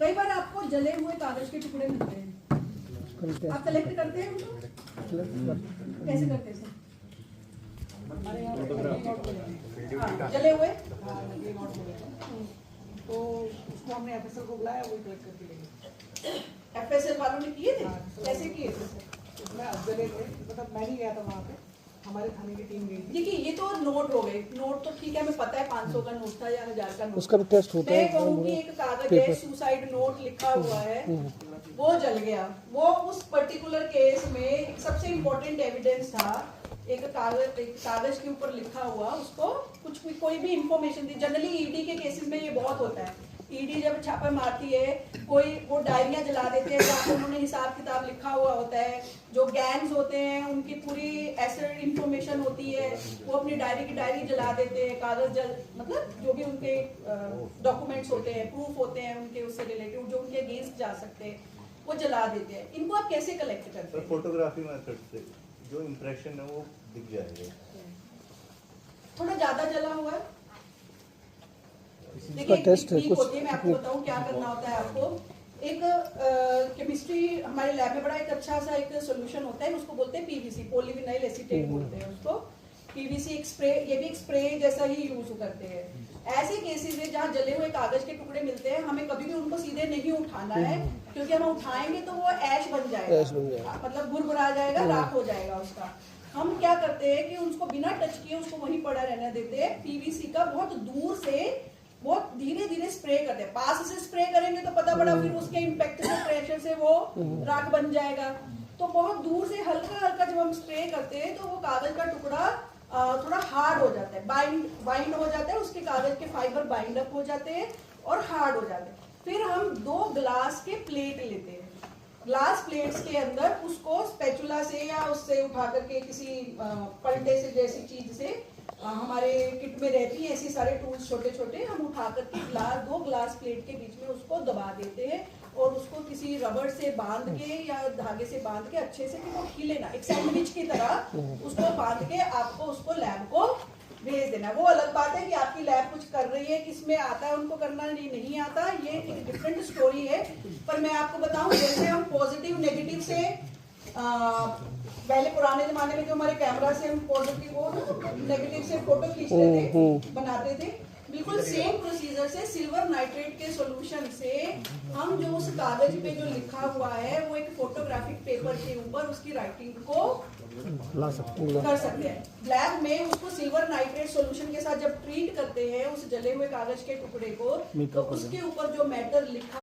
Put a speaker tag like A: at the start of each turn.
A: कई बार आपको जले हुए कागज के टुकड़े मिलते हैं, आप कलेक्ट करते हैं उनको? कैसे करते हैं सर? जले हुए
B: तो उसको हमने एफएसएल को बुलाया, वही कलेक्ट करके ले गए।
A: एफएसएल वालों ने किए थे? कैसे किए थे?
B: इसमें जले थे, मतलब मैं नहीं गया था वहाँ पे, हमारे थाने की टीम गई थी।
A: देखिए ये तो नोट हो गए, नोट तो ठीक है, हमें पता है 500 का नोट था या 1000 का नोट।
C: उसका भी टेस्ट होता है।
A: मैं कहूँगी एक कागज है, सुसाइड नोट लिखा हुआ है, वो जल गया। वो उस पर्टिकुलर केस में एक सबसे इम्पोर्टेंट एविडेंस था, एक कागज के ऊपर लिखा हुआ, उसको कुछ भी कोई भी इंफॉर्मेशन थी। जनरली ईडी के केसेस में ये बहुत होता है, ईडी जब छापा मारती है, कोई वो डायरियां जला देते हैं जहाँ पर उन्होंने हिसाब किताब लिखा हुआ होता है। जो गैंग्स होते हैं उनकी पूरी एसेट इंफॉर्मेशन होती है, वो अपनी डायरी की डायरी जला देते हैं, कागज मतलब जो भी उनके डॉक्यूमेंट्स होते हैं, प्रूफ होते हैं उनके उससे रिलेटेड, जो उनके अगेंस्ट जा सकते हैं, वो जला देते हैं। इनको आप कैसे कलेक्ट करते हैं?
D: फोटोग्राफी मेथड से जो इम्प्रेशन है वो दिख जाएगा।
A: थोड़ा ज्यादा जला हुआ है,
C: इसका टेस्ट है कुछ।
A: होती है, मैं आपको बताऊं क्या करना होता है। आपको एक केमिस्ट्री हमारे लैब में बड़ा एक अच्छा सा एक सोल्यूशन होता है, उसको बोलते हैं पीवीसी, पॉलीविनाइल एसीटेट बोलते हैं उसको। पीवीसी एक स्प्रे, ये भी एक स्प्रे जैसा ही यूज करते हैं। ऐसे केसेस में जहाँ जले हुए कागज के टुकड़े मिलते हैं, हमें कभी भी उनको सीधे नहीं उठाना है, क्योंकि हम उठाएंगे तो वो ऐश बन जाएगा, मतलब भुरभुरा जाएगा, राख हो जाएगा उसका। हम क्या करते हैं कि उसको बिना टच किए उसको वहीं पड़ा रहने देते हैं। पीवीसी का बहुत दूर से बहुत धीरे धीरे स्प्रे करते हैं। पास से स्प्रे करेंगे तो पता पड़ा फिर उसके इम्पैक्ट से, प्रेशर से वो राख बन जाएगा। तो बहुत दूर से हल्का हल्का जब हम स्प्रे करते हैं तो वो कागज का टुकड़ा थोड़ा हार्ड हो जाता है, बाइंड हो जाता है, उसके कागज के फाइबर बाइंड अप हो जाते हैं और हार्ड हो जाते हैं। फिर हम 2 ग्लास के प्लेट लेते हैं, ग्लास प्लेट्स के अंदर उसको स्पैचुला से या उससे उठा करके किसी पलटे से जैसी चीज से, हमारे किट में रहती है ऐसी सारे टूल्स छोटे छोटे, हम उठा करके 2 ग्लास प्लेट के बीच में उसको दबा देते हैं और उसको किसी रबड़ से बांध के या धागे से बांध के अच्छे से, कि वो हिले ना, एक सैंडविच की तरह उसको बांध के आपको उसको लैब को भेज देना। वो अलग बात है कि आपकी लैब कुछ कर रही है, किसमें आता है उनको करना, नहीं आता, ये एक डिफरेंट स्टोरी है। पर मैं आपको बताऊं, जैसे हम पॉजिटिव नेगेटिव से पहले पुराने जमाने में जो हमारे कैमरा से हम पॉजिटिव और नेगेटिव से फोटो खींचते थे, बनाते थे, बिल्कुल सेम प्रोसीजर से सिल्वर नाइट्रेट के सॉल्यूशन से हम जो उस कागज पे जो लिखा हुआ है वो एक फोटोग्राफिक पेपर के ऊपर उसकी राइटिंग को
C: ला सकते
A: कर सकते हैं। लैब में उसको सिल्वर नाइट्रेट सॉल्यूशन के साथ जब ट्रीट करते हैं उस जले हुए कागज के टुकड़े को, तो उसके ऊपर जो मैटर लिखा